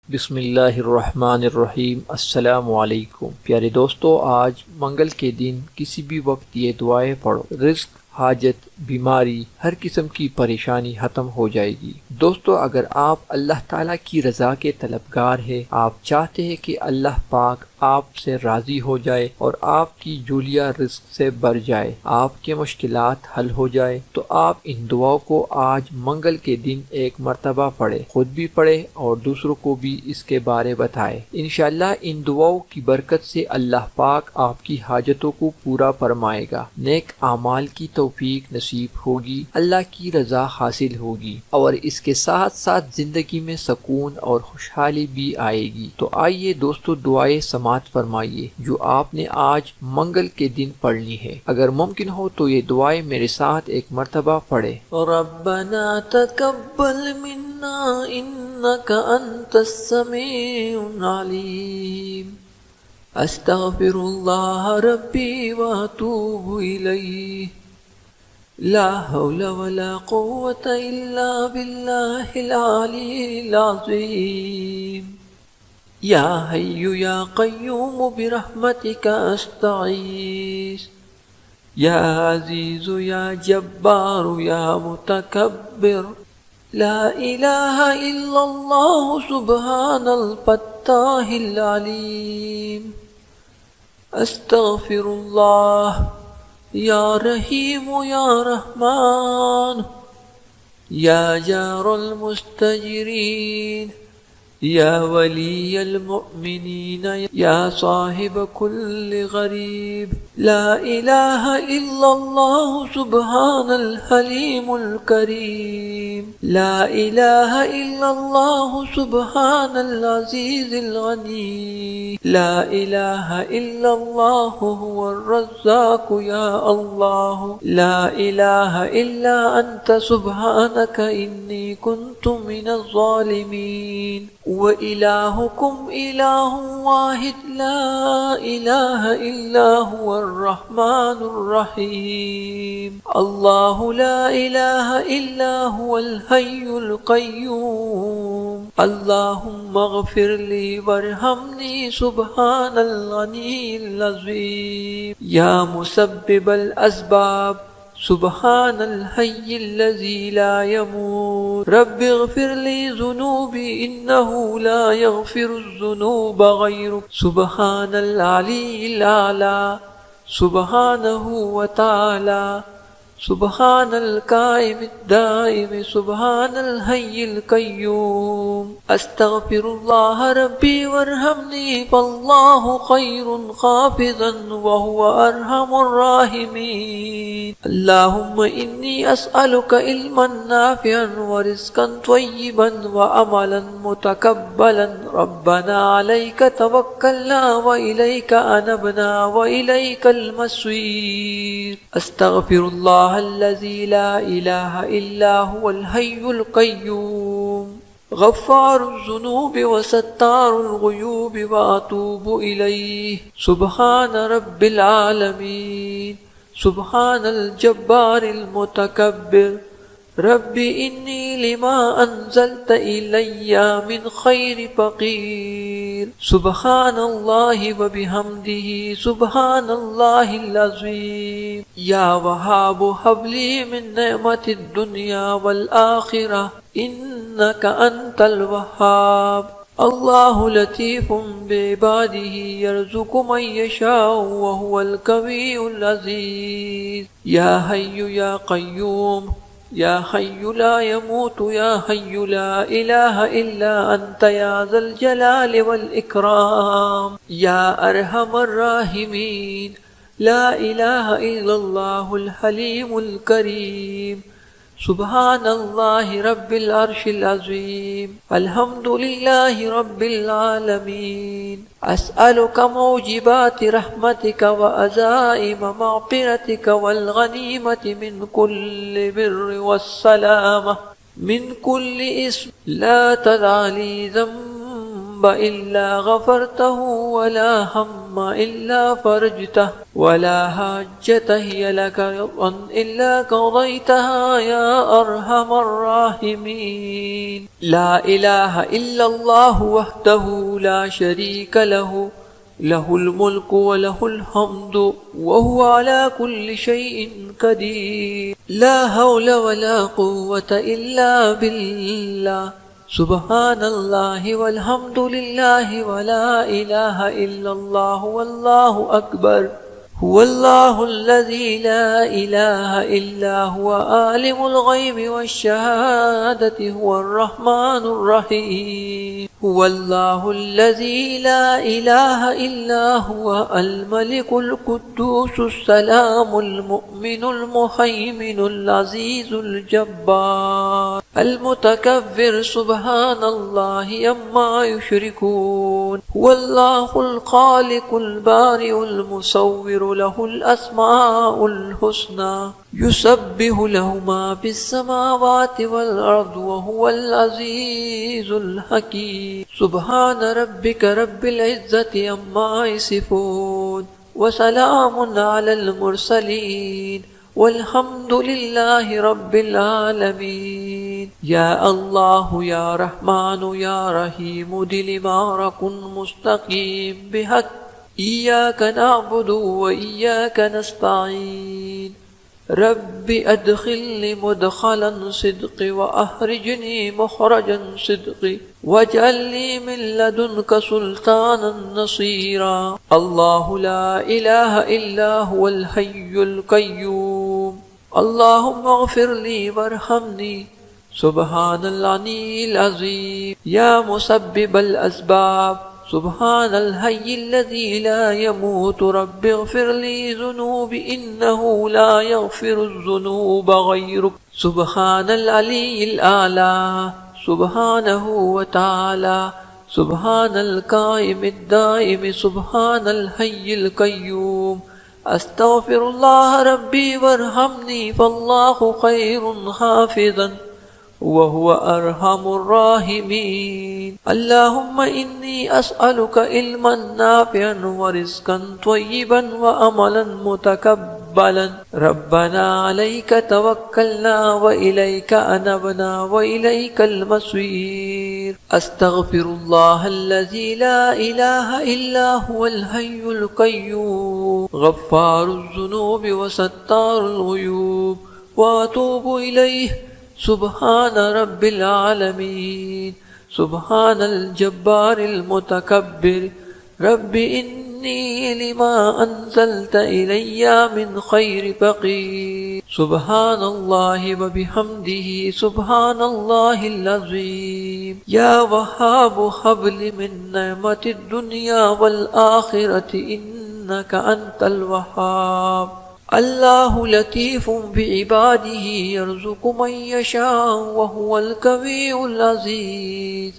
बिस्मिल्लाहिर्रहमानिर्रहीम। अस्सलामु अलैकुम। प्यारे दोस्तों, आज मंगल के दिन किसी भी वक्त ये दुआएं पढ़ो, रिस्क, हाजत, बीमारी, हर किस्म की परेशानी खत्म हो जाएगी। दोस्तों, अगर आप अल्लाह ताला की रजा के तलबगार हैं, आप चाहते हैं कि अल्लाह पाक आपसे राजी हो जाए और आपकी झोलियां रिस्क से भर जाए, आपके मुश्किलात हल हो जाए, तो आप इन दुआओं को आज मंगल के दिन एक मर्तबा पढ़े, खुद भी पढ़े और दूसरों को भी इसके बारे बताए। इंशाअल्लाह इन दुआओं की बरकत से अल्लाह पाक आपकी हाजतों को पूरा फरमाएगा, नेक आमाल की तौफीक नसीब होगी, अल्लाह की रजा हासिल होगी और इसके साथ साथ जिंदगी में सुकून और खुशहाली भी आएगी। तो आइए दोस्तों, दुआएं समात फरमाइए जो आपने आज मंगल के दिन पढ़नी है। अगर मुमकिन हो तो ये दुआएं मेरे साथ एक मर्तबा पढ़े। रब्बना तकब्बल मिन्ना इन्नका अंतस समीउल अलीम। अस्तगफिरुल्लाह रब्बी व अतूबु इलैहि। ला हौला वला कुव्वता इल्ला बिल्लाहिल अलील अज़ीम। या हय्यु या क़य्यूम बिरहमतिका अस्तगीस। या अज़ीज़ु या जब्बारु या मुतकब्बिर। ला इलाहा इल्लल्लाहु सुब्हानल फत्ताहिल अलीम। अस्तगफिरुल्लाह। या रहीम या रहमान। या जारुल मुस्तजिरीन। या वलियल मुमिनीन। या साहिब कुल्लि गरीब। ला इलाहा इल्लल्लाहु सुब्हानल हलीमुल करीम। ला इलाहा इल्लल्लाहु सुब्हानल अज़ीज़िल गनी। ला इलाहा इल्लल्लाहु हुवर रज़्ज़ाक़ु या अल्लाह। ला इलाहा इल्ला अंत सुब्हानका इन्नी कुन्तु मिनज़ ज़ालिमीन। व इलाहुकुम इलाहुन वाहिद ला इलाहा इल्ला हुवर रहमानुर रहीम। अल्लाहु ला इलाहा इल्ला हुवल हय्युल क़य्यूम। अल्लाहुम्मा अग़फ़िरली वरहमनी सुब्हानल गनीय्यिल अज़ीम। या मुसब्बिबल अस्बाब सुब्हानल हय्यिल्लज़ी ला यमूत। रब्बिग़फ़िरली ज़ुनूबी इन्नहु ला यग़फ़िरुज़्ज़ुनूबा ग़यरुक। सुब्हानल अलीय्यिल आला। सुब्हानहु व तआला। सुब्हानल काइमिद दाइम। सुब्हानल हय्यिल क़य्यूम। अस्तग़फिरुल्लाह रब्बी वरहमनी फल्लाहु ख़ैरुन ख़ाफ़िज़न व हुवा अरहमुर राहिमीन। अल्लाहुम्मा इन्नी अस्अलुका इल्मन नाफ़िअन व रिज़्क़न त्वय्यिबन व अमलन मुतक़ब्बलन। रब्बना अलैका तवक्कलना व इलैका अनबना व इलैकल मसीर। अस्तग़फिरुल्लाह अल्लज़ी ला इलाहा इल्ला हुवल हय्युल क़य्यूम। गफ़्फ़ारुज़्ज़ुनूबि व सत्तारुल ग़ुयूबि व अतूबु इलैहि। सुब्हान रब्बिल आलमीन। सुब्हानल जब्बारिल मुतकब्बिर। रब्बि इन्नी लिमा अंज़लत इलैया मिन खैरि फ़क़ीर। सुब्हानल्लाहि व बिहम्दिही सुब्हानल्लाहिल अज़ीम। या वहाबु हबली मिन नेमतिद दुनिया वल आखिरह इन्नका अंतल वहाब। अल्लाहु लतीफ़ुम बिइबादिही यर्ज़ुक़ु मन यशाअु व हुवल क़वियुल अज़ीज़। या हय्यु या क़य्यूम। या हय्यु ला यमूतु। या हय्यु ला इलाहा इल्ला अंत या ज़ल जलालि वल इकराम। या अरहमर राहिमीन। ला इलाहा इल्लल्लाहुल हलीमुल करीम। सुब्हानल्लाहि रब्बिल अर्शिल अज़ीम। अल्हम्दुलिल्लाहि रब्बिल आलमीन। अस्अलुका मौजिबाति रहमतिका व अज़ाइम मग़फ़िरतिका वल गनीमति मिन कुल्लि बिर्रि वस्सलामा मिन कुल्लि इस्म ला तदअ ली ज़ंबन ذنب إلا غفرته ولا هم إلا فرجته ولا حاجة هي لك رضا إلا قضيتها يا أرحم الراحمين. لا إله إلا الله وحده لا شريك له، له الملك وله الحمد وهو على كل شيء قدير. لا حول ولا قوة إلا بالله. سبحان الله والحمد لله ولا إله إلا الله والله أكبر. هو الله الذي لا إله إلا هو عالم الغيب والشهادة هو الرحمن الرحيم. هو الله الذي لا إله إلا هو الملك القدوس السلام المؤمن المهيمن العزيز الجبار المتكبر سبحان الله عما يشركون. هو الله الخالق البارئ المصور له الأسماء الحسنى يسبح له ما في السماوات والأرض وهو العزيز الحكيم. سبحان ربك رب العزة عما يصفون وسلام على المرسلين والحمد لله رب العالمين. يا الله يا رحمن يا رحيم دل مارك مستقيم بحق إياك نعبد وإياك نستعين. رب أدخلني مدخلا صدق وأخرجني مخرجا صدق واجعل لي من لدنك سلطانا نصيرا. الله لا إله إلا هو الحي القيوم. اللهم اغفر لي وارحمني. سبحان العلي العظيم. يا مسبب الأسباب سبحان الحي الذي لا يموت. رب اغفر لي ذنوبي إنه لا يغفر الذنوب غيرك. سبحان العلي الأعلى سبحانه وتعالى. سبحان القائم الدائم سبحان الحي القيوم. أستغفر الله ربي وارحمني فالله خير حافظا وهو أرحم الراحمين. اللهم إني أسألك علما نافعا ورزقا طيبا وأملا متقبلا. ربنا عليك توكلنا وإليك أنبنا وإليك المصير. أستغفر الله الذي لا إله إلا هو الحي القيوم غفار الذنوب وستار الغيوب وأتوب إليه. سبحان رب العالمين. سبحان الجبار المتكبر. رب إني لما أنزلت إلي من خير فقير. سبحان الله وبحمده سبحان الله العظيم. يا وهاب هب لي من نعمة الدنيا والآخرة إنك أنت الوهاب. الله لطيف بعباده يرزق من يشاء وهو القوي العزيز.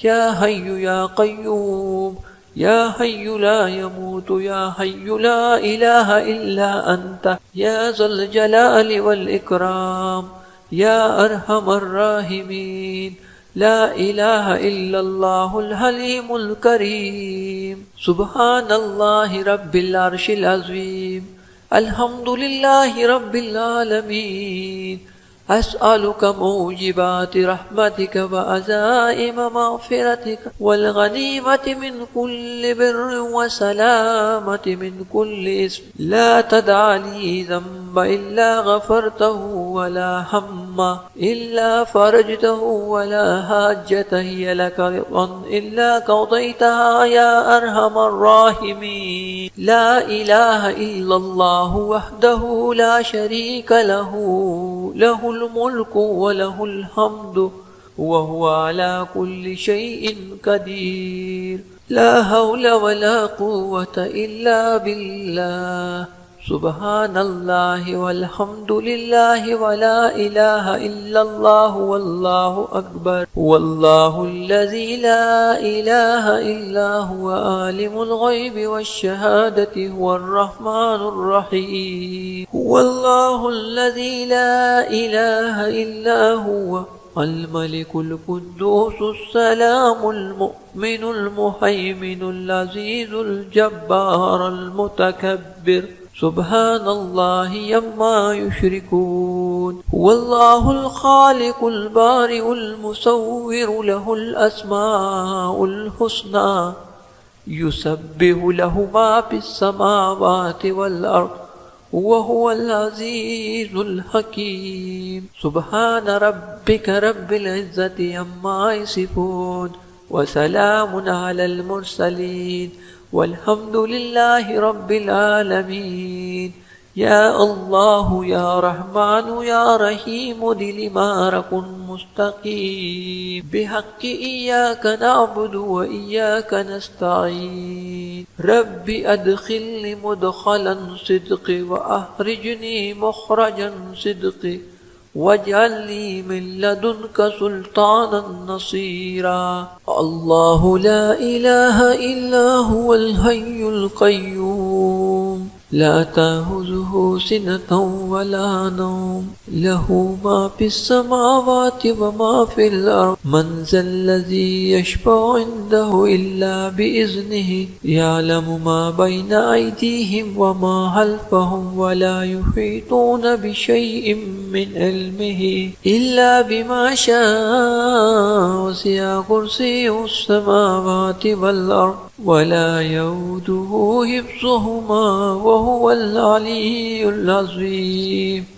يا حي يا قيوم يا حي لا يموت يا حي لا إله إلا أنت يا ذا الجلال والإكرام يا أرحم الراحمين. لا إله إلا الله الحليم الكريم. سبحان الله رب العرش العظيم. الحمد لله رب العالمين. أسألك موجبات رحمتك وعزائم مغفرتك والغنيمة من كل بر وسلامة من كل اسم. لا تدع لي ذنب إلا غفرته ولا هم إلا فرجته ولا حاجة هي لك رضا إلا قضيتها يا أرحم الراحمين. لا إله إلا الله وحده لا شريك له، له الملك وله الحمد وهو على كل شيء قدير. لا حول ولا قوة إلا بالله. سبحان الله والحمد لله ولا إله إلا الله والله أكبر. هو الله الذي لا إله إلا هو عالم الغيب والشهادة هو الرحمن الرحيم. هو الله الذي لا إله إلا هو الملك القدوس السلام المؤمن المهيمن العزيز الجبار المتكبر سبحان الله عما يشركون. هو الله الخالق البارئ المصور له الأسماء الحسنى يسبح له ما في السماوات والأرض وهو العزيز الحكيم. سبحان ربك رب العزة عما يصفون وسلام على المرسلين والحمد لله رب العالمين. يا الله يا رحمن يا رحيم دلمارك مستقيم بحق إياك نعبد وإياك نستعين. رب أدخلني مدخلا صدق وأخرجني مخرجا صدق واجعل لي من لدنك سلطانا نصيرا. الله لا إله إلا هو الحي القيوم لا تأخذه سنة ولا نوم له ما في السماوات وما في الأرض. من ذا الذي يشفع عنده إلا بإذنه يعلم ما بين أيديهم وما خلفهم ولا يحيطون بشيء من علمه إلا بما شاء وسع كرسيه السماوات والأرض ولا يؤوده حفظهما وهو العلي العظيم.